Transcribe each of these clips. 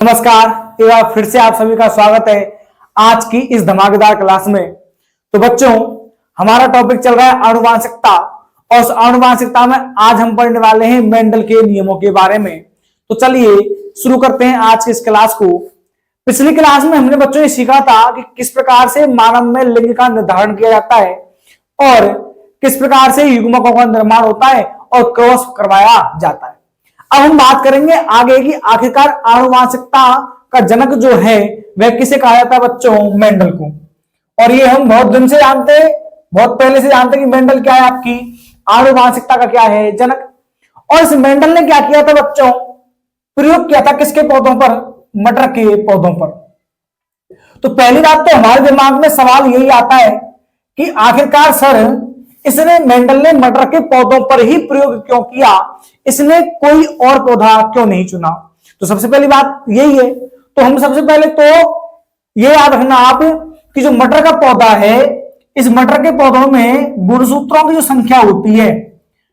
नमस्कार, एक बार फिर से आप सभी का स्वागत है आज की इस धमाकेदार क्लास में। तो बच्चों, हमारा टॉपिक चल रहा है आनुवांशिकता और उस आनुवांशिकता में आज हम पढ़ने वाले हैं मेंडल के नियमों के बारे में। तो चलिए शुरू करते हैं आज की इस क्लास को। पिछली क्लास में हमने बच्चों ये सीखा था कि किस प्रकार से मानव में लिंग का निर्धारण किया जाता है और किस प्रकार से युग्मकों का निर्माण होता है और क्रॉस करवाया जाता है। अब हम बात करेंगे आगे की आखिरकार आनुवांशिकता का जनक जो है वह किसे कहा जाता है बच्चों? मेंडल को। और ये हम बहुत दिन से जानते हैं, बहुत पहले से जानते हैं कि मेंडल क्या है, आपकी आनुवांशिकता का क्या है जनक। और इस मेंडल ने क्या किया था बच्चों? प्रयोग किया था किसके पौधों पर? मटर के पौधों पर। तो पहली बात तो हमारे दिमाग में सवाल यही आता है कि आखिरकार सर इसने मेंडल ने मटर के पौधों पर ही प्रयोग क्यों किया, इसने कोई और पौधा क्यों नहीं चुना? तो सबसे पहली बात यही है। तो हम सबसे पहले तो ये याद रखना आप कि जो मटर का पौधा है, इस मटर के पौधों में गुणसूत्रों की जो संख्या होती है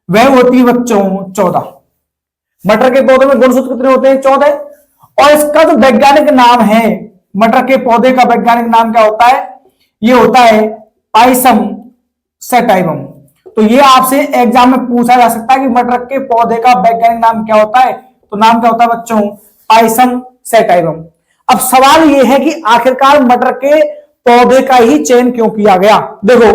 वह होती है बच्चों 14। मटर के पौधों में गुणसूत्र कितने होते हैं? 14। और इसका जो वैज्ञानिक नाम है, मटर के पौधे का वैज्ञानिक नाम क्या होता है? ये होता है पाइसम सैटाइवम। तो ये आपसे एग्जाम में पूछा जा सकता है कि मटर के पौधे का वैज्ञानिक नाम क्या होता है? तो नाम क्या होता है बच्चों? पाइसम सैटाइवम। अब सवाल ये है कि आखिरकार मटर के पौधे का ही चयन क्यों किया गया? देखो,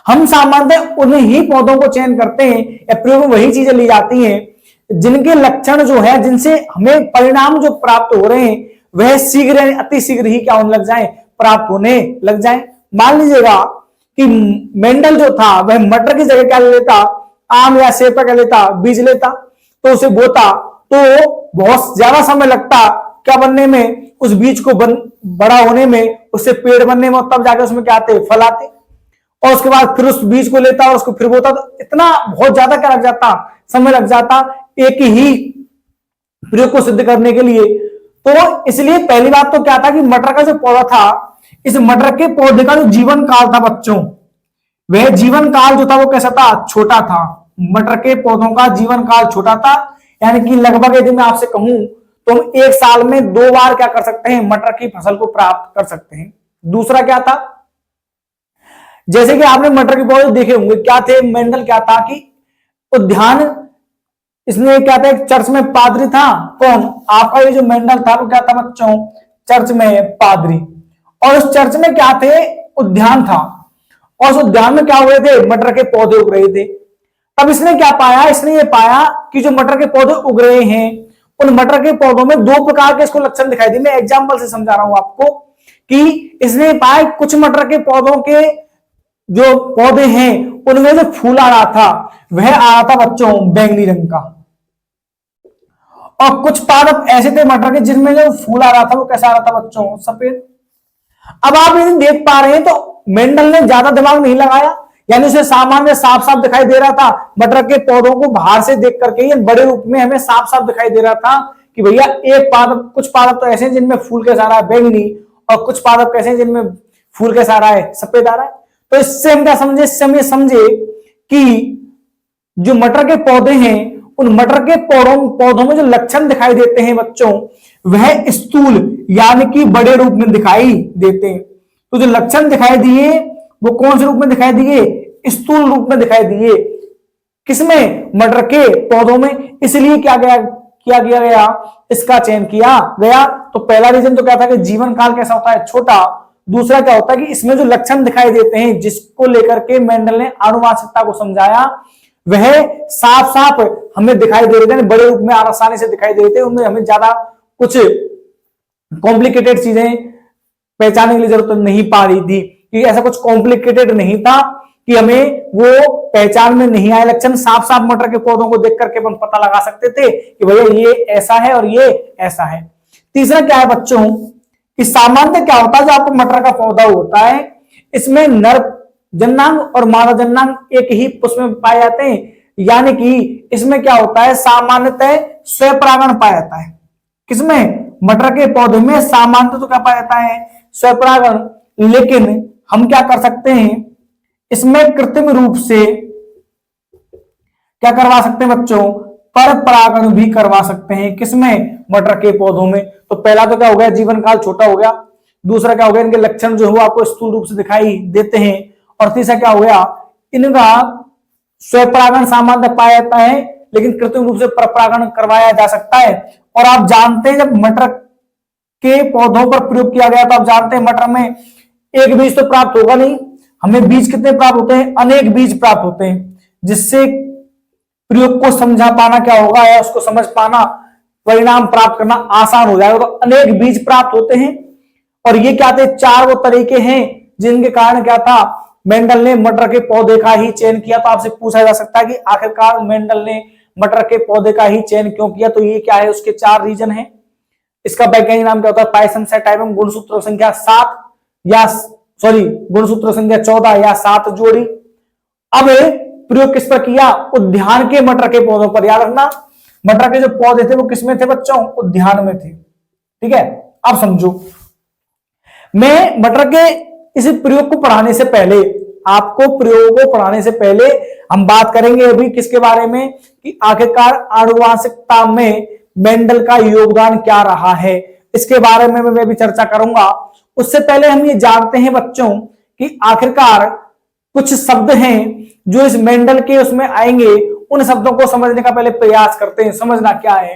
हम सामान्यतः उन्हीं ही पौधों को चयन करते हैं या प्रयोग में वही चीजें ली जाती हैं जिनके लक्षण जो है, जिनसे हमें परिणाम जो प्राप्त हो रहे हैं वह शीघ्र अति शीघ्र ही क्या होने लग जाए, प्राप्त होने लग जाए। मान लीजिएगा कि मेंडल जो था वह मटर की जगह क्या लेता? आम या सेब का क्या लेता? बीज लेता। तो उसे बोता तो बहुत ज्यादा समय लगता क्या बनने में, उस बीज को बड़ा होने में, उससे पेड़ बनने में, तब जाके उसमें क्या आते? फल आते। और उसके बाद फिर उस बीज को लेता और उसको फिर बोता, तो इतना बहुत ज्यादा क्या लग जाता? समय लग जाता एक ही प्रयोग को सिद्ध करने के लिए। तो इसलिए पहली बात तो क्या था कि मटर का जो पौधा था, इस मटर के पौधे का जो जीवन काल था बच्चों, वह जीवन काल जो था वो कैसा था? छोटा था। मटर के पौधों का जीवन काल छोटा था, यानी कि लगभग यदि मैं आपसे कहूं तो हम एक साल में 2 बार क्या कर सकते हैं? मटर की फसल को प्राप्त कर सकते हैं। दूसरा क्या था? जैसे कि आपने मटर के पौधे देखे होंगे, क्या थे? मेंडल क्या था कि उद्यान, इसने क्या था? एक चर्च में पादरी था। कौन? आपका ये जो मेंडल था वो क्या था बच्चों? चर्च में पादरी। और उस चर्च में क्या थे? उद्यान था। और उस उद्यान में क्या हुए थे? मटर के पौधे उग रहे थे। तब इसने क्या पाया? इसने ये पाया कि जो मटर के पौधे उग रहे हैं, उन मटर के पौधों में 2 प्रकार के इसको लक्षण दिखाई दिए। मैं एग्जांपल से समझा रहा हूं आपको कि इसने पाया कुछ मटर के पौधों के जो पौधे हैं उनमें जो फूल आ रहा था वह आ रहा था बच्चों बैंगनी रंग का। और कुछ पादप ऐसे थे मटर के जिनमें जो फूल आ रहा था वो कैसा आ रहा था बच्चों? सफेद। अब आप यदि देख पा रहे हैं तो मेंडल ने ज्यादा दिमाग नहीं लगाया, यानी उसे सामान्य साफ साफ दिखाई दे रहा था। मटर के पौधों को बाहर से देख करके बड़े रूप में हमें साफ साफ दिखाई दे रहा था कि भैया एक पादप, कुछ पादप तो ऐसे हैं जिनमें फूल कैसा आ रहा है? बैंगनी। और कुछ पादप कैसे हैं जिनमें फूल कैसा आ रहा है? सफेद आ रहा है। तो इससे हम क्या समझे? इससे हम ये समझे कि जो मटर के पौधे हैं, उन मटर के पौधों में जो लक्षण दिखाई देते हैं बच्चों, वह स्थूल यानी कि बड़े रूप में दिखाई देते हैं। तो जो लक्षण दिखाई दिए वो कौन से रूप में दिखाई दिए? स्थूल रूप में दिखाई दिए। किसमें? मटर के पौधों में। इसलिए क्या किया गया? इसका चयन किया गया। तो पहला रीजन तो क्या था कि जीवन काल कैसा होता है? छोटा। दूसरा क्या होता है कि इसमें जो लक्षण दिखाई देते हैं जिसको लेकर के मेंडल ने आनुवांशिकता को समझाया, वह साफ साफ हमें दिखाई दे रहे थे, बड़े रूप में आसानी से दिखाई दे रहे थे। उनमें हमें ज्यादा कुछ कॉम्प्लिकेटेड चीजें पहचानने की जरूरत नहीं पा रही थी, क्योंकि ऐसा कुछ कॉम्प्लिकेटेड नहीं था कि हमें वो पहचान में नहीं आए लक्षण। साफ साफ मटर के पौधों को देख करके अपन पता लगा सकते थे कि भैया ये ऐसा है और ये ऐसा है। तीसरा क्या है बच्चों कि सामान्य क्या होता है, जो आपको मटर का पौधा होता है इसमें नर जननांग और मादा जननांग एक ही पुष्प में पाए जाते हैं, यानी कि इसमें क्या होता है? सामान्यतः स्वपरागण पाया जाता है। किसमें? मटर के पौधे में सामान्यतः तो क्या पाया जाता है? स्वपरागण। लेकिन हम क्या कर सकते हैं? इसमें कृत्रिम रूप से क्या करवा सकते हैं बच्चों? पर परागण भी करवा सकते हैं। किसमें? मटर के पौधों में। तो पहला तो क्या हो गया, जीवन काल छोटा हो गया। दूसरा क्या हो गया, इनके लक्षण जो है आपको स्थूल रूप से दिखाई देते हैं। और तीसरा क्या हो गया, इनका स्वपरागण सामान्य पाया जाता है, लेकिन कृत्रिम रूप से परपरागण करवाया जा सकता है। और आप जानते हैं जब मटर के पौधों पर प्रयोग किया गया तो आप जानते हैं मटर में एक बीज तो प्राप्त होगा नहीं, हमें बीज कितने प्राप्त होते हैं, अनेक बीज प्राप्त होते हैं, जिससे प्रयोग को समझा पाना क्या होगा, या उसको समझ पाना, परिणाम प्राप्त करना आसान हो जाएगा। तो अनेक बीज प्राप्त होते हैं। और ये क्या थे, चार वो तरीके हैं जिनके कारण क्या था, मेंडल ने मटर के पौधे का ही चयन किया। तो आपसे पूछा जा सकता है कि आखिरकार मेंडल ने मटर के पौधे का ही चयन क्यों किया, तो ये क्या है, उसके चार रीजन है। इसका वैज्ञानिक नाम क्या होता है, पायसम गुणसूत्र संख्या 7 या गुणसूत्र संख्या 14 या 7 जोड़ी। अब प्रयोग किस पर किया, उद्यान के मटर के पौधों पर। याद रखना, मटर के जो पौधे थे वो किसमें थे बच्चों, उद्यान में थे। ठीक है, अब समझो, मैं मटर के इस प्रयोग को पढ़ाने से पहले, आपको प्रयोग को पढ़ाने से पहले हम बात करेंगे अभी किसके बारे में, कि आखिरकार आनुवांशिकता में मेंडल का योगदान क्या रहा है, इसके बारे में मैं भी चर्चा करूंगा। उससे पहले हम ये जानते हैं बच्चों कि आखिरकार कुछ शब्द हैं जो इस मेंडल के उसमें आएंगे, उन शब्दों को समझने का पहले प्रयास करते हैं। समझना क्या है,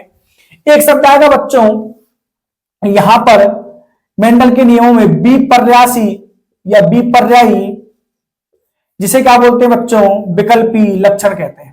एक शब्द आएगा बच्चों यहां पर मेंडल के नियमों में, बिपर्यासी या बिपर्यायी, जिसे क्या बोलते हैं बच्चों, विकल्पी लक्षण कहते हैं।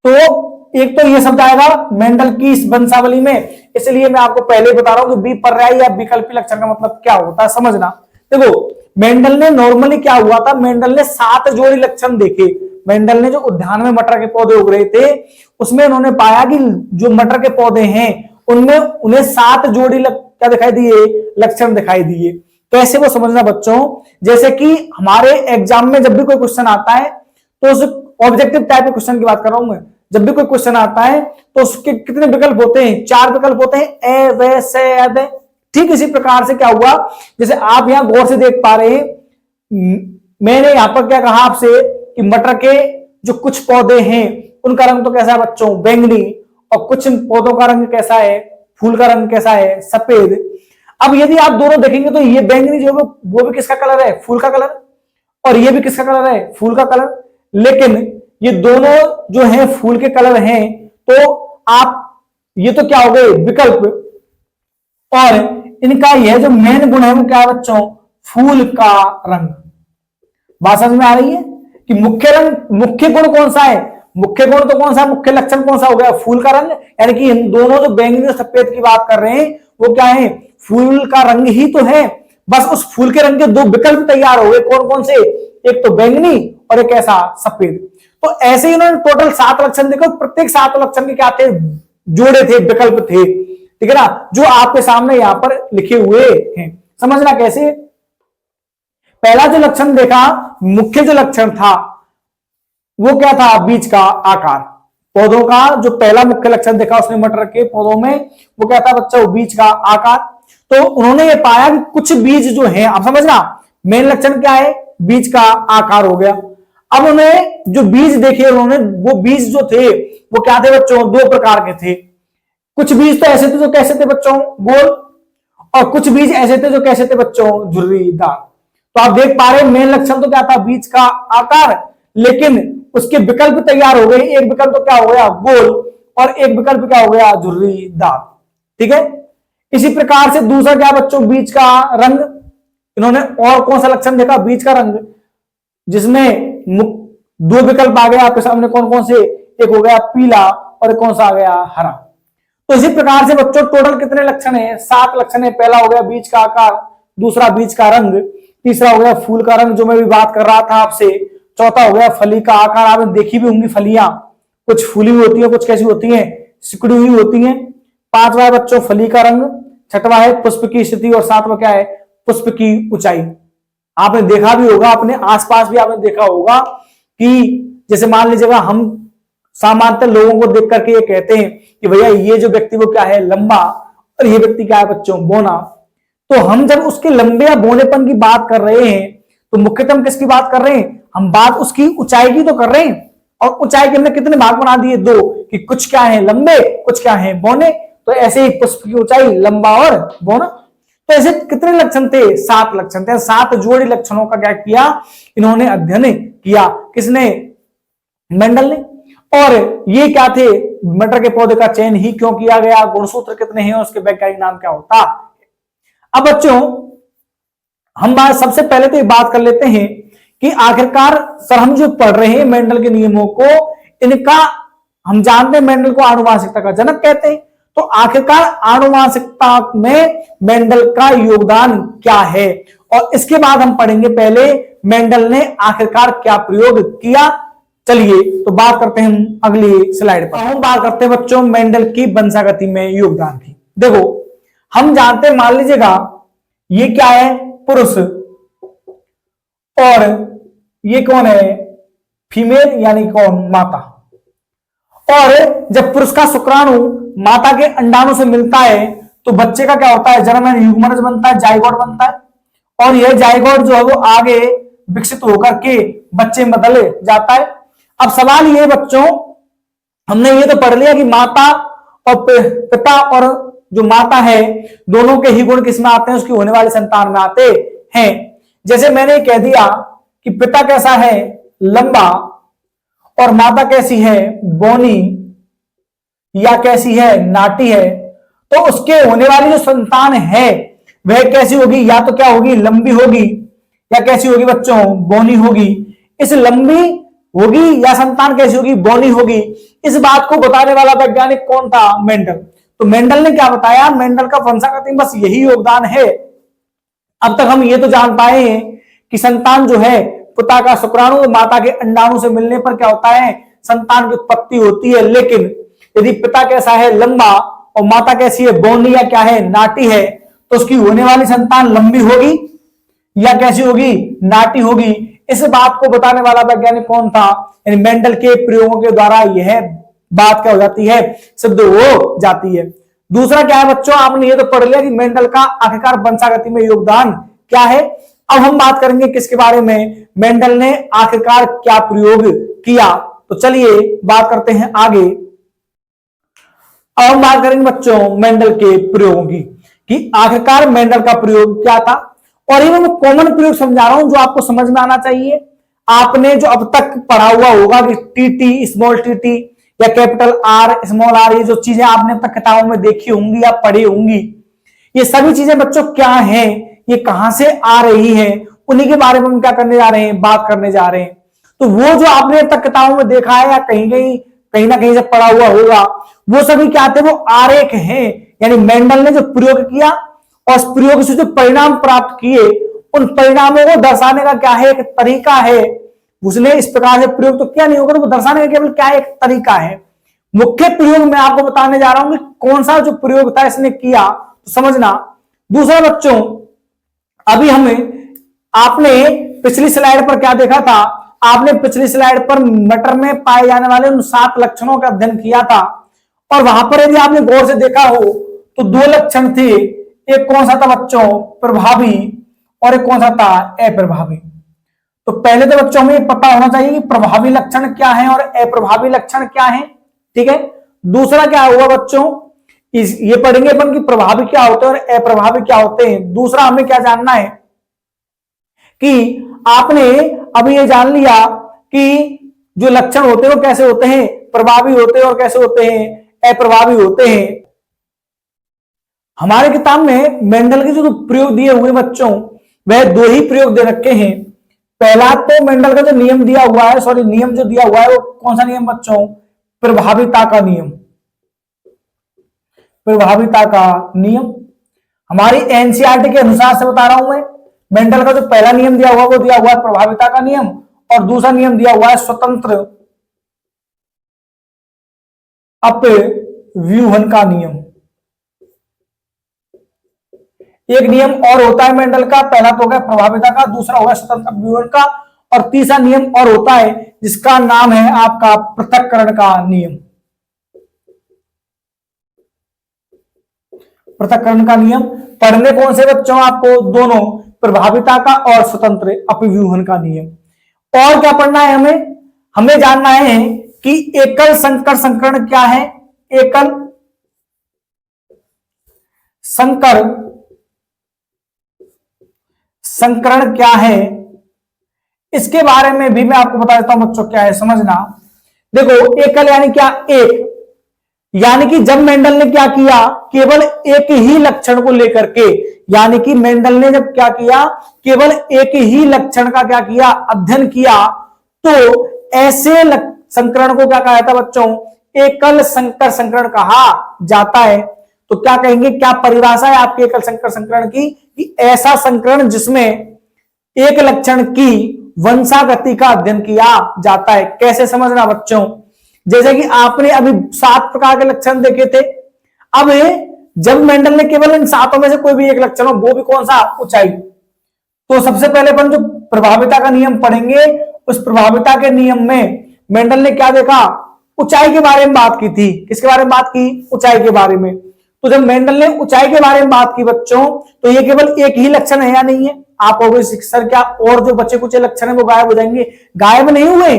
तो एक तो ये शब्द आएगा मेंडल की इस वंशावली में, इसलिए मैं आपको पहले बता रहा हूं कि बिपर्यायी या विकल्पी लक्षण का मतलब क्या होता है, समझना। देखो, मेंडल ने नॉर्मली क्या हुआ था, मेंडल ने 7 जोड़ी लक्षण देखे। मेंडल ने जो उद्यान में मटर के पौधे उग रहे थे उसमें उन्होंने पाया कि जो मटर के पौधे हैं उनमें उन्हें 7 जोड़ी क्या दिखाई दिए, लक्षण दिखाई दिए। कैसे वो समझना बच्चों, जैसे कि हमारे एग्जाम में जब भी कोई क्वेश्चन आता है तो उस ऑब्जेक्टिव टाइप के क्वेश्चन की बात कर रहा हूं मैं, जब भी कोई क्वेश्चन आता है तो उसके कितने विकल्प होते हैं, 4 विकल्प होते हैं, ए वे से अदे। ठीक इसी प्रकार से क्या हुआ, जैसे आप यहां गौर से देख पा रहे हैं, मैंने यहां पर क्या कहा आपसे कि मटर के जो कुछ पौधे हैं उनका रंग तो कैसा है बच्चों, बैंगनी, और कुछ पौधों का रंग कैसा है, फूल का रंग कैसा है, सफेद। अब यदि आप दोनों देखेंगे तो ये बैंगनी जो वो भी किसका कलर है, फूल का कलर, और ये भी किसका कलर है, फूल का कलर। लेकिन ये दोनों जो है फूल के कलर हैं, तो आप ये तो क्या हो गए, विकल्प। और इनका यह जो मेन गुण है वो क्या है बच्चों, फूल का रंग। बात समझ में आ रही है कि मुख्य रंग, मुख्य गुण कौन सा है, मुख्य गुण तो कौन सा, मुख्य लक्षण कौन सा हो गया, फूल का रंग। यानी कि इन दोनों जो बैंगनी और सफेद की बात कर रहे हैं वो क्या है, फूल का रंग ही तो है। बस उस फूल के रंग के 2 विकल्प तैयार हो गए, कौन कौन से, एक तो बैंगनी और एक ऐसा सफेद। तो ऐसे ही उन्होंने टोटल 7 लक्षण देखो, प्रत्येक 7 लक्षण के क्या थे, जोड़े थे, विकल्प थे। ठीक है ना, जो आपके सामने यहां पर लिखे हुए हैं। समझना कैसे, पहला जो लक्षण देखा, मुख्य जो लक्षण था वो क्या था, बीज का आकार। पौधों का जो पहला मुख्य लक्षण देखा उसने मटर के पौधों में, वो क्या था बच्चा, बीज का आकार। तो उन्होंने ये पाया कि कुछ बीज जो है, आप समझना मेन लक्षण क्या है, बीज का आकार हो गया। अब उन्हें जो बीज देखे उन्होंने, वो बीज जो थे वो क्या थे बच्चों, 2 प्रकार के थे। कुछ बीज तो ऐसे थे जो कैसे थे बच्चों, गोल, और कुछ बीज ऐसे थे जो कैसे थे बच्चों, झुर्रीदार। तो आप देख पा रहे हैं मेन लक्षण तो क्या था, बीज का आकार, लेकिन उसके विकल्प तैयार हो गए। एक विकल्प तो क्या हो गया, गोल, और एक विकल्प क्या हो गया, झुर्रीदार। ठीक है, इसी प्रकार से दूसरा क्या बच्चों, बीज का रंग। इन्होंने और कौन सा लक्षण देखा, बीज का रंग, जिसमें 2 विकल्प आ गए आपके सामने, कौन कौन से, एक हो गया पीला और एक कौन सा आ गया, हरा। तो इसी प्रकार से बच्चों टोटल कितने लक्षण है, 7 लक्षण है। पहला हो गया बीज का आकार, दूसरा बीज का रंग, तीसरा हो गया फूल का रंग जो मैं भी बात कर रहा था आपसे, चौथा हो गया फली का आकार। आपने देखी भी होंगी फलियां, कुछ फूली हुई होती है, कुछ कैसी होती है, सिकुड़ी हुई होती है। 5वां है बच्चों फली का रंग, 6वां है पुष्प की स्थिति, और 7वां क्या है, पुष्प की ऊंचाई। आपने देखा भी होगा, अपने आसपास भी आपने देखा होगा कि जैसे मान लीजिएगा हम सामान्यतः लोगों को देख करके ये कहते हैं कि भैया ये जो व्यक्ति वो क्या है, लंबा, और ये व्यक्ति क्या है बच्चों, बौना। तो हम जब उसके लंबे या बौनेपन की बात कर रहे हैं तो मुख्यतः हम किसकी बात कर रहे हैं, हम बात उसकी ऊंचाई की तो कर रहे हैं। और ऊंचाई के हमने कितने भाग बना दिए, 2, कि कुछ क्या है लंबे, कुछ क्या है बौने। तो ऐसे ही पुष्प की ऊंचाई, लंबा और बौना। तो ऐसे कितने लक्षण थे? 7 लक्षण थे। 7 जोड़ी लक्षणों का क्या किया इन्होंने? अध्ययन किया। किसने? मेंडल ने। और ये क्या थे? मटर के पौधे का चयन ही क्यों किया गया? गुणसूत्र कितने हैं? उसके वैज्ञानिक नाम क्या होता? अब बच्चों हम सबसे पहले तो ये बात कर लेते हैं कि आखिरकार सर हम जो पढ़ रहे हैं मेंडल के नियमों को, इनका हम जानते हैं मेंडल को आनुवांशिकता का जनक कहते हैं। तो आखिरकार आनुवांशिकता में मेंडल का योगदान क्या है, और इसके बाद हम पढ़ेंगे पहले मेंडल ने आखिरकार क्या प्रयोग किया। चलिए तो बात करते हैं हम अगली स्लाइड पर। हम बात करते हैं बच्चों मेंडल की वंशागति में योगदान की। देखो हम जानते हैं, मान लीजिएगा ये क्या है? पुरुष, और ये कौन है? फीमेल, यानी कौन? माता। और जब पुरुष का शुक्राणु माता के अंडाणु से मिलता है तो बच्चे का क्या होता है? जन्म युग्मनज बनता है, जाइगोट बनता है। और यह जाइगोट जो है वो आगे विकसित होकर के बच्चे में बदल जाता है। अब सवाल ये बच्चों, हमने ये तो पढ़ लिया कि माता और पिता, और जो माता है दोनों के ही गुण किसमें आते हैं? उसकी होने वाली संतान में आते हैं। जैसे मैंने कह दिया कि पिता कैसा है? लंबा, और माता कैसी है? बौनी, या कैसी है? नाटी है। तो उसके होने वाली जो संतान है वह कैसी होगी? या तो क्या होगी? लंबी होगी, या कैसी होगी बच्चों? बौनी होगी। इस लंबी होगी या संतान कैसी होगी? बौनी होगी। इस बात को बताने वाला वैज्ञानिक कौन था? मेंडल। तो मेंडल ने क्या बताया? मेंडल का वंशागति बस यही योगदान है। अब तक हम ये तो जान पाए हैं कि संतान जो है पिता का शुक्राणु माता के अंडाणु से मिलने पर क्या होता है? संतान की उत्पत्ति होती है। लेकिन यदि पिता कैसा है? लंबा, और माता कैसी है? बौनी, या क्या है? नाटी है, तो उसकी होने वाली संतान लंबी होगी या कैसी होगी? नाटी होगी। इस बात को बताने वाला वैज्ञानिक कौन था? यानी मेंडल के प्रयोगों के द्वारा यह बात क्या हो जाती है? सिद्ध हो जाती है। दूसरा क्या है बच्चों? आपने ये तो पढ़ लिया कि मेंडल का आखिरकार वंशागति में योगदान क्या है। अब हम बात करेंगे किसके बारे में? मेंडल ने आखिरकार क्या प्रयोग किया। तो चलिए बात करते हैं आगे। अब हम बात करेंगे बच्चों मेंडल के प्रयोगों की, कि आखिरकार मेंडल का प्रयोग क्या था। और ये मैं कॉमन प्रयोग समझा रहा हूं जो आपको समझ में आना चाहिए। आपने जो अब तक पढ़ा हुआ होगा कि टीटी, स्मॉल टीटी, या कैपिटल आर, स्मॉल आर, ये जो चीजें आपने अब तक किताबों में देखी होंगी या पढ़ी होंगी, ये सभी चीजें बच्चों क्या हैं, ये कहां से आ रही है, उन्हीं के बारे में हम क्या करने जा रहे हैं? बात करने जा रहे हैं। तो वो जो आपने अब तक किताबों में देखा है या कहीं ना कहीं से पढ़ा हुआ होगा, वो सभी क्या थे? वो आरेख हैं। यानी मेंडल ने जो प्रयोग किया और उस प्रयोग से जो परिणाम प्राप्त किए, उन परिणामों को दर्शाने का क्या है? एक तरीका है। उसने इस प्रकार से प्रयोग तो किया नहीं होगा, तो वो दर्शाने का केवल क्या है? एक तरीका है। मुख्य प्रयोग मैं आपको बताने जा रहा हूं कि कौन सा जो प्रयोग था इसने किया, तो समझना। दूसरा बच्चों, अभी आपने पिछली स्लाइड पर क्या देखा था? आपने पिछली स्लाइड पर मटर में पाए जाने वाले उन 7 लक्षणों का अध्ययन किया था, और वहां पर यदि आपने गौर से देखा हो तो 2 लक्षण थे। एक कौन सा था बच्चों? प्रभावी, और एक कौन सा था? अप्रभावी। तो पहले तो बच्चों हमें पता होना चाहिए कि प्रभावी लक्षण क्या है और अप्रभावी लक्षण क्या है। ठीक है। दूसरा क्या हुआ बच्चों? ये पढ़ेंगे अपन कि प्रभावी क्या होते हैं और अप्रभावी क्या होते हैं। दूसरा हमें क्या जानना है कि आपने अभी ये जान लिया कि जो लक्षण होते हैं वो कैसे होते हैं? प्रभावी होते हैं, और कैसे होते हैं? अप्रभावी होते हैं। हमारे किताब में मेंडल के जो प्रयोग दिए हुए बच्चों, वह 2 ही प्रयोग दे रखे हैं। पहला तो मेंडल का जो नियम दिया हुआ है, नियम जो दिया हुआ है वो कौन सा नियम बच्चों? प्रभाविता का नियम। प्रभाविता का नियम हमारी एनसीईआरटी के अनुसार से बता रहा हूं मैं। मेंडल का जो पहला नियम दिया हुआ वो दिया हुआ है प्रभाविता का नियम, और दूसरा नियम दिया हुआ है स्वतंत्र अपव्यूहन का नियम। एक नियम और होता है मेंडल का, पहला तो हो गया प्रभाविता का, दूसरा होगा स्वतंत्र अपव्यूहन का, और तीसरा नियम और होता है जिसका नाम है आपका पृथक्करण का नियम। पृथक्करण का नियम पढ़ने कौन से बच्चों? आपको दोनों, प्रभाविता का और स्वतंत्र अपव्यूहन का नियम। और क्या पढ़ना है हमें जानना है कि एकल संकर संकरण क्या है? एकल संकर संकरण क्या है, इसके बारे में भी मैं आपको बता देता हूं बच्चों। क्या है समझना। देखो एकल यानी क्या, एक, यानी कि जब मेंडल ने क्या किया, केवल एक ही लक्षण को लेकर के, यानी कि मेंडल ने जब क्या किया, केवल एक ही लक्षण का क्या किया, अध्ययन किया, तो ऐसे संकरण को क्या कहा जाता है बच्चों, एकल संकर संकरण कहा जाता है। तो क्या कहेंगे, क्या परिभाषा है आपके एकल संकर संकरण की, कि ऐसा संकरण जिसमें एक लक्षण की वंशागति का अध्ययन किया जाता है। कैसे समझना बच्चों, जैसे कि आपने अभी 7 प्रकार के लक्षण देखे थे। अब जब मेंडल ने केवल इन 7 में से कोई भी एक लक्षण हो, वो भी कौन सा, ऊंचाई, तो सबसे पहले अपन जो प्रभाविता का नियम पढ़ेंगे, उस प्रभाविता के नियम में मेंडल ने क्या देखा, ऊंचाई के बारे में बात की थी। किसके बारे में बात की, ऊंचाई के बारे में। तो जब मेंडल ने ऊंचाई के बारे में बात की बच्चों, तो ये केवल एक ही लक्षण है या नहीं है। आप कहोगे सर क्या और जो बचे कुछ लक्षण है वो गायब हो जाएंगे, गायब नहीं हुए,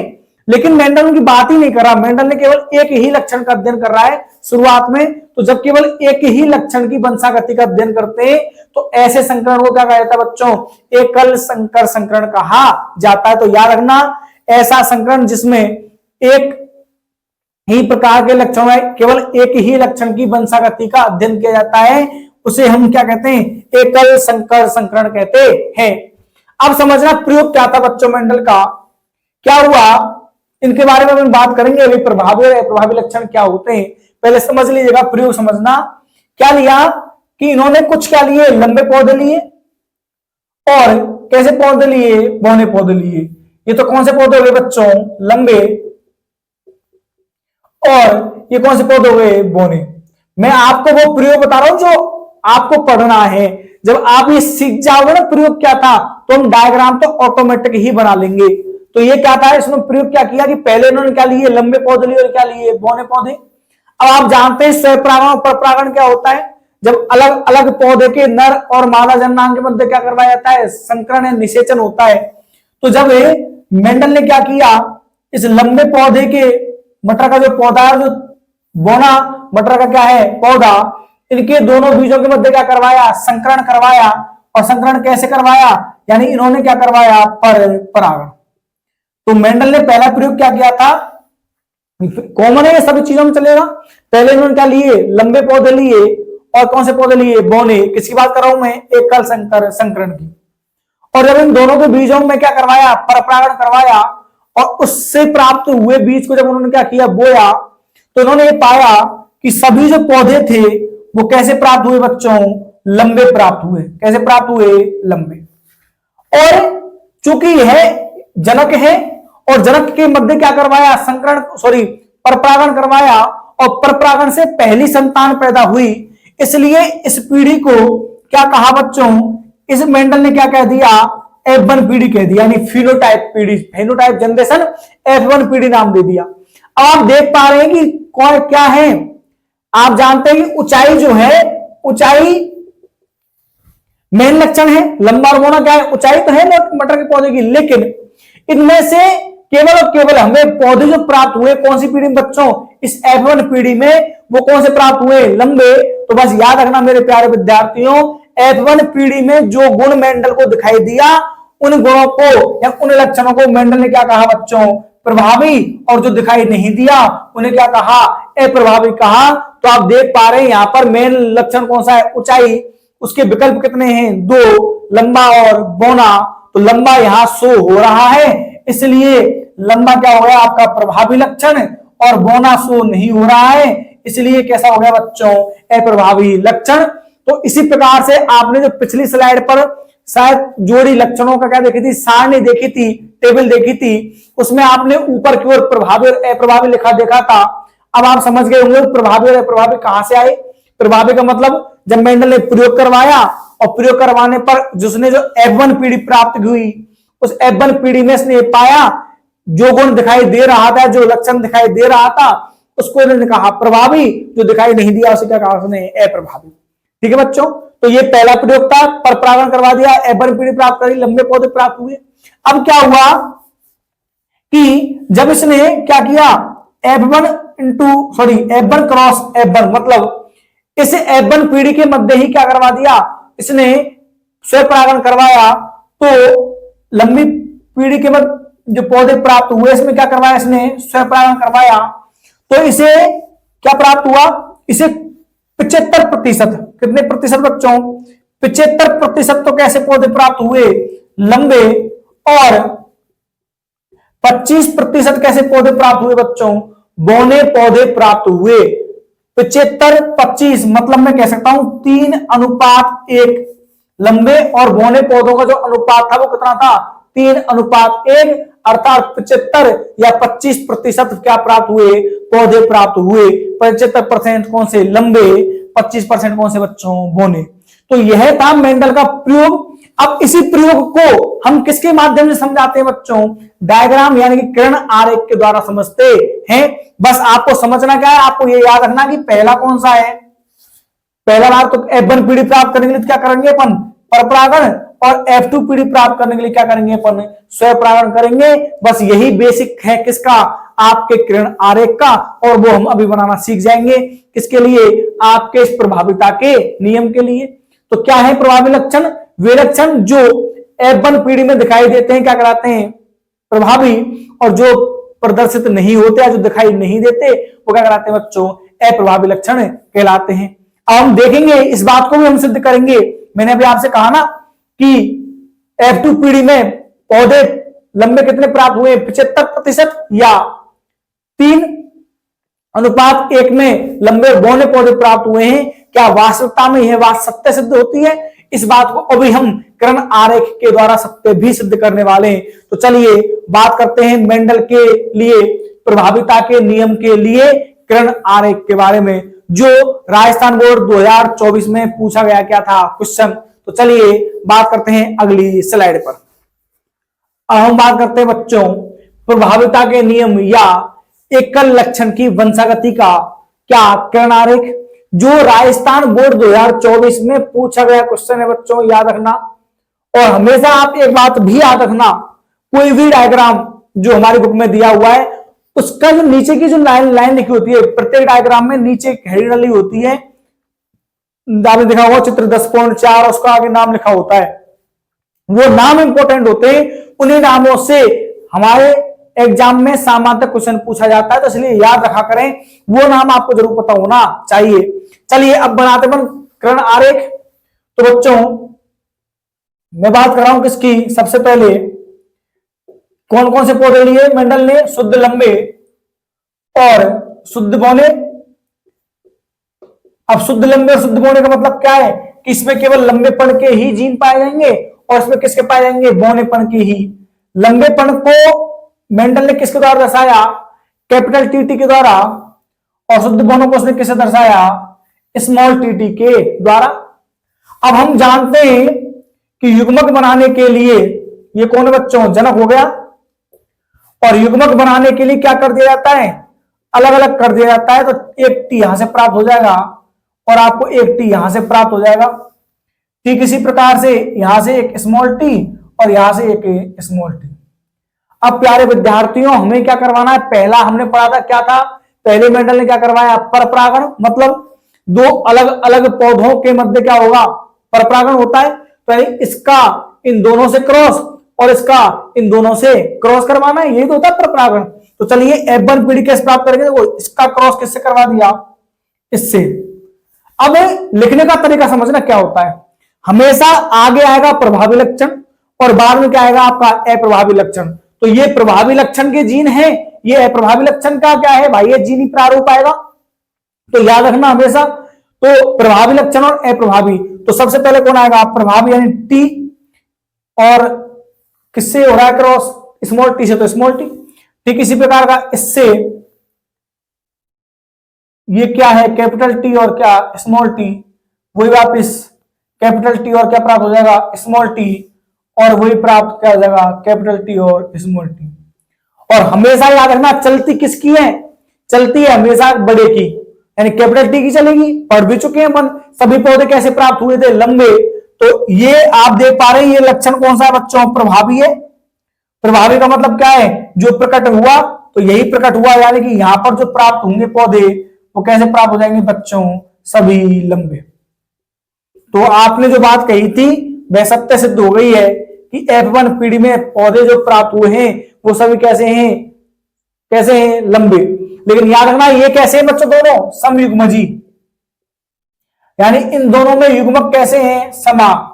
लेकिन मेंडल उनकी बात ही नहीं कर रहा। मेंडल ने केवल एक ही लक्षण का अध्ययन कर रहा है शुरुआत में। तो जब केवल एक ही लक्षण की वंशागति का अध्ययन करते हैं, तो ऐसे संकरण को क्या कहा जाता है बच्चों, एकल संकर संकरण कहा जाता है। तो याद रखना, ऐसा संकरण जिसमें एक ही प्रकार के लक्षण है, केवल एक ही लक्षण की वंशागति का अध्ययन किया जाता है, उसे हम क्या कहते हैं, एकल संकर संकरण कहते हैं। अब समझना प्रयोग क्या था बच्चों मेंडल का, क्या हुआ, इनके बारे में हम बात करेंगे। अभी प्रभावी लक्षण क्या होते हैं पहले समझ लीजिएगा, प्रयोग समझना। क्या लिया कि इन्होंने कुछ क्या लिए, लंबे पौधे लिए, और कैसे पौधे लिए, बौने पौधे लिए। ये तो कौन से पौधे हो गए बच्चों, लंबे, और ये कौन से पौधे हो गए, बौने। मैं आपको वो प्रयोग बता रहा हूं जो आपको पढ़ना है। जब आप ये सीख जाओगे ना प्रयोग क्या था, तो हम डायग्राम तो ऑटोमेटिक ही बना लेंगे। तो ये क्या था, इसमें प्रयोग क्या किया कि पहले इन्होंने क्या लिए, लंबे पौधे लिए, और क्या लिए, बौने पौधे। अब आप जानते हैं स्वपरागण और परपरागण क्या होता है। जब अलग अलग पौधे के नर और मादा जननांग के मध्य क्या करवाया जाता है, संकरण या निषेचन होता है। तो जब मेंडल ने क्या किया, इस लंबे पौधे के मटर का जो पौधा है, जो बोना मटर का क्या है पौधा, इनके दोनों बीजों के मध्य क्या करवाया, संकरण करवाया। और संकरण कैसे करवाया, यानी इन्होंने क्या करवाया, परागण। तो मेंडल ने पहला प्रयोग क्या किया था, कॉमन है ये सभी चीजों में चलेगा। पहले इन्होंने क्या लिए, लंबे पौधे लिए, और कौन से पौधे लिए, बौने। किसकी बात कर रहा हूं मैं, एकल संकर संकरण की। और जब इन दोनों के बीजों में क्या करवाया, परपरागण करवाया, और उससे प्राप्त हुए बीज को जब उन्होंने क्या किया, बोया, तो उन्होंने ये पाया कि सभी जो पौधे थे वो कैसे प्राप्त हुए बच्चों, लंबे प्राप्त हुए। कैसे प्राप्त हुए, लंबे। और चूंकि यह जनक है, और जनक के मध्य क्या करवाया, संकरण परपरागण करवाया, और परपरागण से पहली संतान पैदा हुई, इसलिए इस पीढ़ी को क्या कहा बच्चों, इस मेंडल ने क्या कह दिया, F1 पीढ़ी कह दिया, यानी फिनोटाइप पीढ़ी, फिनोटाइप जनरेशन F1 पीढ़ी नाम दे दिया। अब आप देख पा रहे हैं कि कौन क्या है। आप जानते हैं कि ऊंचाई जो है, ऊंचाई मेन लक्षण है, लंबा और बौना क्या है, ऊंचाई तो है मटर के पौधे की। लेकिन इनमें से केवल और केवल हमें पौधे जो प्राप्त हुए कौन सी पीढ़ी में बच्चों, इस F1 पीढ़ी में, वो कौन से प्राप्त हुए, लंबे। तो बस याद रखना मेरे प्यारे विद्यार्थियों, F1 पीढ़ी में जो गुण मेंडल को दिखाई दिया, उन गुणों को या उन लक्षणों को मेंडल ने क्या कहा बच्चों, प्रभावी। और जो दिखाई नहीं दिया उन्हें क्या कहा, अप्रभावी कहा। तो आप देख पा रहे हैं यहां पर मेन लक्षण कौन सा है, ऊंचाई। उसके विकल्प कितने हैं, 2, लंबा और बौना। तो लंबा यहां शो हो रहा है, इसलिए लंबा क्या हो गया आपका प्रभावी लक्षण, और बौना शो नहीं हो रहा है, इसलिए कैसा हो गया बच्चों, अप्रभावी लक्षण। तो इसी प्रकार से आपने जो पिछली स्लाइड पर शायद जोड़ी लक्षणों का क्या देखी थी, सारणी देखी थी, टेबल देखी थी, उसमें आपने ऊपर की ओर प्रभावी और अप्रभावी लिखा देखा था। अब आप समझ गए होंगे प्रभावी और अप्रभावी कहां से आए। प्रभावी का मतलब जब मेंडल ने प्रयोग करवाया, और प्रयोग करवाने पर जिसने जो F1 पीढ़ी प्राप्त हुई, उस F1 पीढ़ी में इसने पाया जो गुण दिखाई दे रहा था, जो लक्षण दिखाई दे रहा था, उसको इन्होंने कहा प्रभावी। जो दिखाई नहीं दिया उसे क्या कहा उसने, अप्रभावी। ठीक है बच्चों, तो ये पहला प्रयोग था, परपरागण करवा दिया, F1 पीढ़ी प्राप्त करी, लंबे पौधे प्राप्त हुए। अब क्या हुआ कि जब इसने क्या किया, F1 क्रॉस F1, मतलब इस F1 पीढ़ी के मध्य ही क्या करवा दिया, इसने स्वपरागण करवाया, तो लंबी पीढ़ी के मध्य जो पौधे प्राप्त हुए इसमें क्या करवाया, इसने स्वपरागण करवाया, तो इसे क्या प्राप्त हुआ, इसे 75%, कितने प्रतिशत बच्चों, 75% तो कैसे पौधे प्राप्त हुए, लंबे, और 25% कैसे पौधे प्राप्त हुए बच्चों, बौने पौधे प्राप्त हुए। 75-25 मतलब मैं कह सकता हूं 3:1 लंबे और बौने पौधों का जो अनुपात था वो कितना था, 3:1, अर्थात 75 या 25% क्या प्राप्त हुए, पौधे प्राप्त हुए। 75% कौन से, लंबे, 25% कौन से बच्चों, बौने। तो यह था मेंडल का प्रयोग। अब इसी प्रयोग को हम किसके माध्यम से समझाते हैं बच्चों, डायग्राम यानी कि किरण आरेख के द्वारा समझते हैं। बस आपको समझना क्या है, आपको ये याद रखना कि पहला कौन सा है, पहला बार तो F1 पीढ़ी प्राप्त करने के लिए क्या करेंगे अपन, परपरागण, और F2 पीढ़ी प्राप्त करने के लिए क्या करेंगे अपन, स्वपरागण करेंगे। बस यही बेसिक है किसका, आपके किरण आरेख का, और वो हम अभी बनाना सीख जाएंगे। किसके लिए, आपके इस प्रभाविता के नियम के लिए। तो क्या है प्रभावी लक्षण, वे लक्षण जो F1 पीढ़ी में दिखाई देते हैं क्या कराते हैं, प्रभावी, और जो प्रदर्शित नहीं होते या जो दिखाई नहीं देते वो क्या कराते हैं बच्चों, अप्रभावी लक्षण कहलाते हैं। अब हम देखेंगे, इस बात को भी हम सिद्ध करेंगे। मैंने अभी आपसे कहा ना कि F2 पीढ़ी में पौधे लंबे कितने प्राप्त हुए, 75% या 3:1 में लंबे बौने पौधे प्राप्त हुए हैं। क्या वास्तविकता में यह बात सत्य सिद्ध होती है, इस बात को अभी हम किरण आरेख के द्वारा सत्य भी सिद्ध करने वाले हैं। तो चलिए बात करते हैं मेंडल के लिए प्रभाविता के नियम के लिए किरण आरेख के बारे में, जो राजस्थान बोर्ड 2024 में पूछा गया क्या था क्वेश्चन। तो चलिए बात करते हैं अगली स्लाइड पर। अब हम बात करते हैं बच्चों प्रभाविता के नियम या एकल लक्षण की वंशागति का क्या किरण आरेख, जो राजस्थान बोर्ड 2024 में पूछा गया क्वेश्चन है बच्चों, याद रखना। और हमेशा आप एक बात भी याद रखना, कोई भी डायग्राम जो हमारी बुक में दिया हुआ है उसका जो नीचे की जो लाइन लिखी होती है, प्रत्येक डायग्राम में नीचे एक हेडिंग डली होती है, आपने देखा होगा चित्र 10.4, उसका आगे नाम लिखा होता है। वो नाम इंपॉर्टेंट होते हैं, उन्हीं नामों से हमारे एग्जाम में सामान्य क्वेश्चन पूछा जाता है, तो इसलिए याद रखा करें, वो नाम आपको जरूर पता होना चाहिए। चलिए अब बनाते हैं किरण आरेख। तो बच्चों मैं बात कर रहा हूं किसकी, सबसे पहले कौन कौन से पौधे लिए मेंडल ने, शुद्ध लंबे और शुद्ध बौने। अब शुद्ध लंबे और शुद्ध बौने का मतलब क्या है कि इसमें केवल लंबेपन के ही जीन पाए जाएंगे और इसमें किसके पाए जाएंगे, बौनेपन के ही। लंबेपन को मेंडल ने किसके द्वारा दर्शाया, कैपिटल टीटी के द्वारा, और शुद्ध बौनों को उसने किससे दर्शाया, स्मॉल टीटी के द्वारा। अब हम जानते हैं कि युग्मक बनाने के लिए, ये कौन है बच्चों, जनक हो गया, और युग्मक बनाने के लिए क्या कर दिया जाता है, अलग अलग कर दिया जाता है। तो एक टी यहां से प्राप्त हो जाएगा और आपको एक टी यहां से प्राप्त हो जाएगा। ठीक इसी प्रकार से यहां से एक स्मॉल टी और यहां से एक स्मॉल टी। अब प्यारे विद्यार्थियों हमें क्या करवाना है, पहला हमने पढ़ा था क्या था, पहले मेंडल ने क्या करवाया, परपरागण, मतलब दो अलग अलग पौधों के मध्य क्या होगा, परपरागण होता है। तो इसका इन दोनों से क्रॉस और इसका इन दोनों से क्रॉस करवाना है, यही तो होता है परपरागण। तो चलिए F1 पीढ़ी कैसे प्राप्त करेंगे, वो इसका क्रॉस किससे करवा दिया, इससे। अब लिखने का तरीका समझना क्या होता है, हमेशा आगे आएगा प्रभावी लक्षण और बाद में क्या आएगा आपका अप्रभावी लक्षण। तो ये प्रभावी लक्षण के जीन है, ये अप्रभावी लक्षण का क्या है भाई, ये जीनी प्रारूप आएगा। तो याद रखना हमेशा, तो प्रभावी लक्षण और अप्रभावी। तो सबसे पहले कौन आएगा, प्रभावी यानी टी, और किससे हो रहा है क्रॉस, स्मॉल टी से, तो स्मॉल टी। ठीक इसी प्रकार का इससे ये क्या है, कैपिटल टी और क्या, स्मॉल टी, वही वापिस कैपिटल टी और क्या प्राप्त हो जाएगा, स्मॉल टी, और वही प्राप्त क्या हो जाएगा, कैपिटल टी और स्मॉल टी। और हमेशा याद रखना चलती किसकी है, चलती है हमेशा बड़े की, यानी कैपिटल टी की चलेगी। पढ़ भी चुके हैं अपन, सभी पौधे कैसे प्राप्त हुए थे, लंबे। तो ये आप देख पा रहे हैं, ये लक्षण कौन सा है बच्चों, प्रभावी है। प्रभावी का मतलब क्या है, जो प्रकट हुआ तो यही प्रकट हुआ, यानी कि यहां पर जो प्राप्त होंगे पौधे वो कैसे प्राप्त हो जाएंगे बच्चों, सभी लंबे। तो आपने जो बात कही थी वह सत्य सिद्ध हो गई है कि F1 पीढ़ी में पौधे जो प्राप्त हुए हैं वो सभी कैसे हैं, कैसे हैं, लंबे। लेकिन याद रखना ये कैसे हैं बच्चों, दोनों समयुग्मजी, यानी इन दोनों में युग्मक कैसे हैं, समान।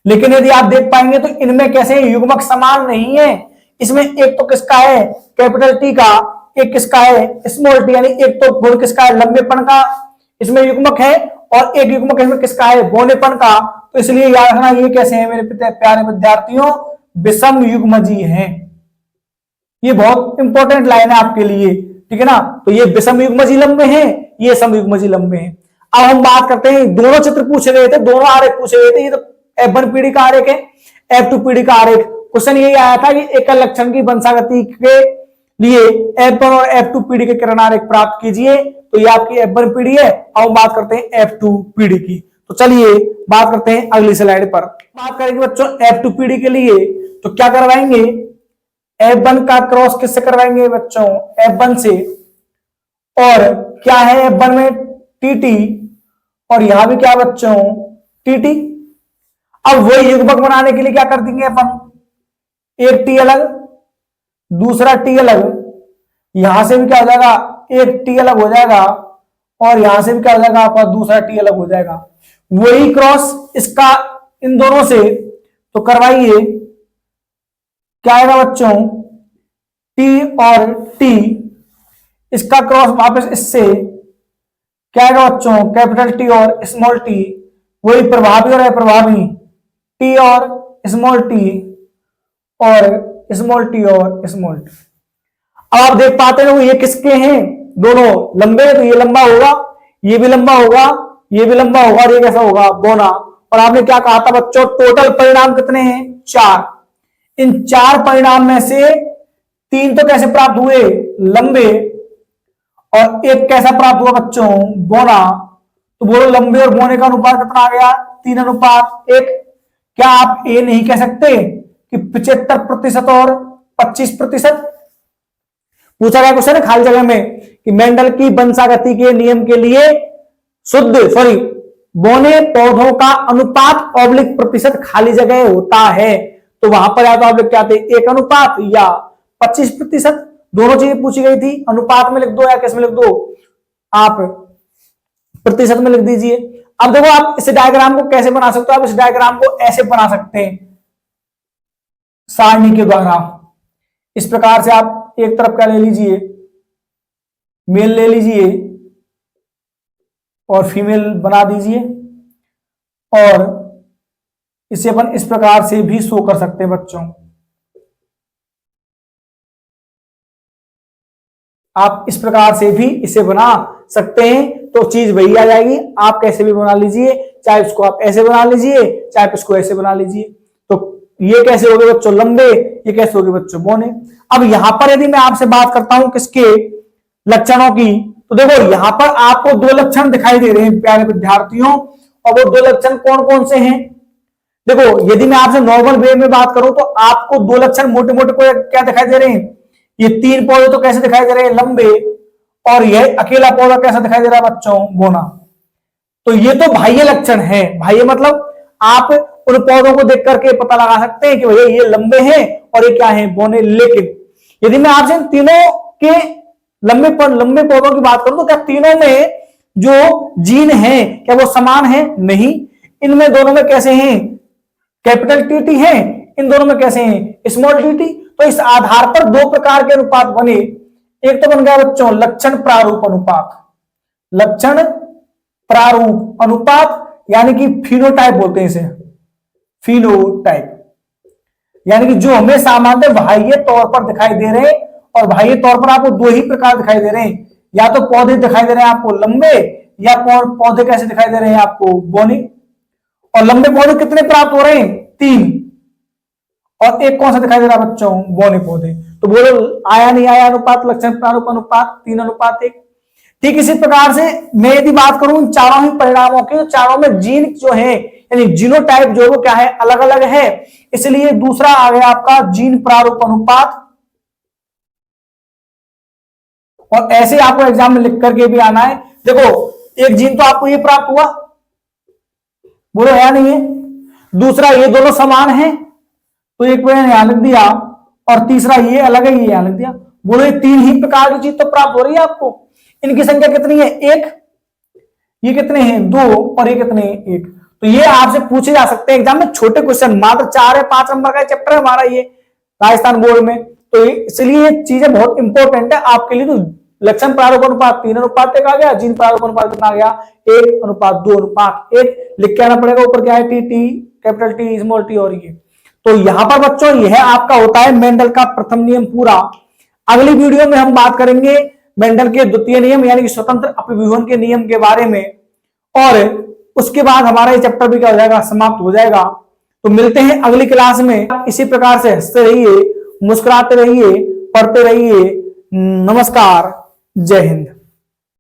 लेकिन यदि आप देख पाएंगे तो इनमें कैसे युग्मक समान नहीं है। इसमें एक तो किसका है कैपिटल टी का, एक किसका है स्मॉल टी, यानी एक तो गुण किसका है लंबेपन का, इसमें युग्मक है, और एक युग्मक इसमें किसका है बौनेपन का। तो इसलिए याद रखना ये कैसे है मेरे प्यारे विद्यार्थियों, विषम युग्मजी हैं। ये बहुत इंपॉर्टेंट लाइन है आपके लिए, ठीक है ना। तो ये विषम युग्मजी लंबे हैं, ये समयुग्मजी लंबे हैं। अब हम बात करते हैं, दोनों चित्र पूछे गए थे, दोनों आरेख पूछे गए थे। ये तो F1 पीढ़ी का आरेख है, F2 पीढ़ी का आरेख। क्वेश्चन यही आया था कि एकल लक्षण की वंशागति के लिए F1 और F2 पीढ़ी के किरण आरेख प्राप्त कीजिए। तो ये आपकी F1 पीढ़ी है। अब हम बात करते हैं F2 पीढ़ी की। तो चलिए बात करते हैं अगली स्लाइड पर। बात करेंगे बच्चों F2 पीढ़ी के लिए, तो क्या करवाएंगे, F1 का क्रॉस किससे करवाएंगे बच्चों, F1 से। और क्या है F1 में TT, और यहां भी क्या बच्चों TT। अब वही युग्मक बनाने के लिए क्या कर देंगे अपन, एक टी अलग दूसरा टी अलग, यहां से भी क्या हो जाएगा एक टी अलग हो जाएगा, और यहां से भी क्या हो जाएगा आपका दूसरा टी अलग हो जाएगा। वही क्रॉस इसका इन दोनों से, तो करवाइए, क्या आएगा बच्चों टी और टी, इसका क्रॉस वापस इससे, क्या आएगा बच्चों कैपिटल टी और स्मॉल टी, वही प्रभावी और अप्रभावी, टी और स्मॉल टी और स्मॉल टी और स्मॉल टी। अब आप देख पाते हो ये किसके हैं, दोनों लंबे, तो ये लंबा होगा, ये भी लंबा होगा, ये भी लंबा होगा, और ये कैसा होगा बोना। और आपने क्या कहा था बच्चों, टोटल परिणाम कितने हैं, 4। इन 4 परिणाम में से 3 तो कैसे प्राप्त हुए, लंबे, और एक कैसा प्राप्त हुआ बच्चों, बोना। तो बोलो लंबे और बोने का अनुपात कितना आ गया, 3:1। क्या आप ये नहीं कह सकते कि 75% और 25%। पूछा गया क्वेश्चन है खाली जगह में कि मेंडल की वंशागति के नियम के लिए बोने पौधों का अनुपात ऑब्लिक प्रतिशत खाली जगह होता है। तो वहां पर या तो आप लिख के आते 1 या 25%, दोनों चीजें पूछी गई थी। अनुपात में लिख दो या किस में लिख दो, आप प्रतिशत में लिख दीजिए। अब देखो आप इस डायग्राम को कैसे बना सकते हो, आप इस डायग्राम को ऐसे बना सकते हैं सारणी के द्वारा। इस प्रकार से आप एक तरफ क्या ले लीजिए, मेल ले लीजिए और फीमेल बना दीजिए, और इसे अपन इस प्रकार से भी शो कर सकते हैं बच्चों। आप इस प्रकार से भी इसे बना सकते हैं, तो चीज वही आ जाएगी। आप कैसे भी बना लीजिए, चाहे उसको आप ऐसे बना लीजिए, चाहे इसको ऐसे बना लीजिए। तो ये कैसे हो गए बच्चों लंबे, ये कैसे हो गए बच्चों बोने। अब यहां पर यदि मैं आपसे बात करता हूं किसके लक्षणों की, तो देखो यहां पर आपको 2 लक्षण दिखाई दे रहे हैं प्यारे विद्यार्थियों, और वो 2 लक्षण कौन कौन से हैं। देखो यदि मैं आपसे नॉर्मल वे में बात करूं तो आपको 2 लक्षण मोटे मोटे को क्या दिखाई दे रहे हैं, ये 3 पौधे तो कैसे दिखाई दे रहे हैं, लंबे, और यह अकेला पौधा कैसा दिखाई दे रहा है बच्चों, बोना। तो ये तो बाह्य लक्षण है। बाह्य मतलब आप उन पौधों को देख करके पता लगा सकते हैं कि भैया ये लंबे हैं और ये क्या है, बोने। लेकिन यदि मैं आपसे इन तीनों के लंबे पौधों की बात करूं तो क्या तीनों में जो जीन है क्या वो समान है, नहीं। इनमें दोनों में कैसे हैं, कैपिटल टी है, इन दोनों में कैसे हैं, स्मॉल टी। तो इस आधार पर 2 प्रकार के अनुपात बने। एक तो बन गया बच्चों लक्षण प्रारूप अनुपात, लक्षण प्रारूप अनुपात, यानी कि फिनोटाइप बोलते हैं इसे, फिनोटाइप, यानी कि जो हमें सामान्य बाह्य तौर पर दिखाई दे रहे हैं, और बाह्य तौर पर आपको 2 ही प्रकार दिखाई दे रहे हैं, या तो पौधे दिखाई दे रहे हैं आपको लंबे, या पौधे कैसे दिखाई दे रहे हैं आपको, बोने। और लंबे पौधे कितने प्राप्त हो रहे हैं, 3, और एक कौन सा दिखाई दे रहा है बच्चों, बोने पौधे। तो बोलो आया नहीं आया अनुपात, लक्षण प्रारूप अनुपात 3:1। ठीक इसी प्रकार से मैं यदि बात करूं इन चारों ही परिणामों की, तो चारों में जीन जो है यानी जीनोटाइप जो वो क्या है, अलग अलग है, इसलिए दूसरा आ गया आपका जीन प्रारूप अनुपात। और ऐसे आपको एग्जाम में लिख करके भी आना है। देखो एक जीन तो आपको ये प्राप्त हुआ, बोलो है नहीं है। दूसरा ये दोनों समान है तो एक मैंने यहां लिख दिया, और तीसरा ये अलग है, ये यहां लिख दिया। बोलो ये तीन ही प्रकार की चीज तो प्राप्त हो रही है आपको। इनकी संख्या कितनी है? एक। ये कितने हैं? दो। और ये कितने हैं? एक। तो ये आपसे पूछे जा सकते हैं एग्जाम में, छोटे क्वेश्चन, मात्र 4 या 5 नंबर का चैप्टर है हमारा ये राजस्थान बोर्ड में। तो इसलिए ये चीजें बहुत इंपॉर्टेंट है आपके लिए। तो लक्षण प्रारूप अनुपात 3:1 आ गया, जीन प्रारूप अनुपात कितना आ गया? 1:2:1 लिख के आना पड़ेगा। ऊपर क्या है? T T capital T small T. और ये तो यहां पर बच्चों यह आपका होता है मेंडल का प्रथम नियम पूरा। अगली वीडियो में हम बात करेंगे मेंडल के द्वितीय नियम यानी कि स्वतंत्र अपविभजन के नियम के बारे में, और उसके बाद हमारा ये चैप्टर भी क्या हो जाएगा? समाप्त हो जाएगा। तो मिलते हैं अगली क्लास में। इसी प्रकार से हंसते रहिए, मुस्कुराते रहिए, पढ़ते रहिए। नमस्कार, जय हिंद।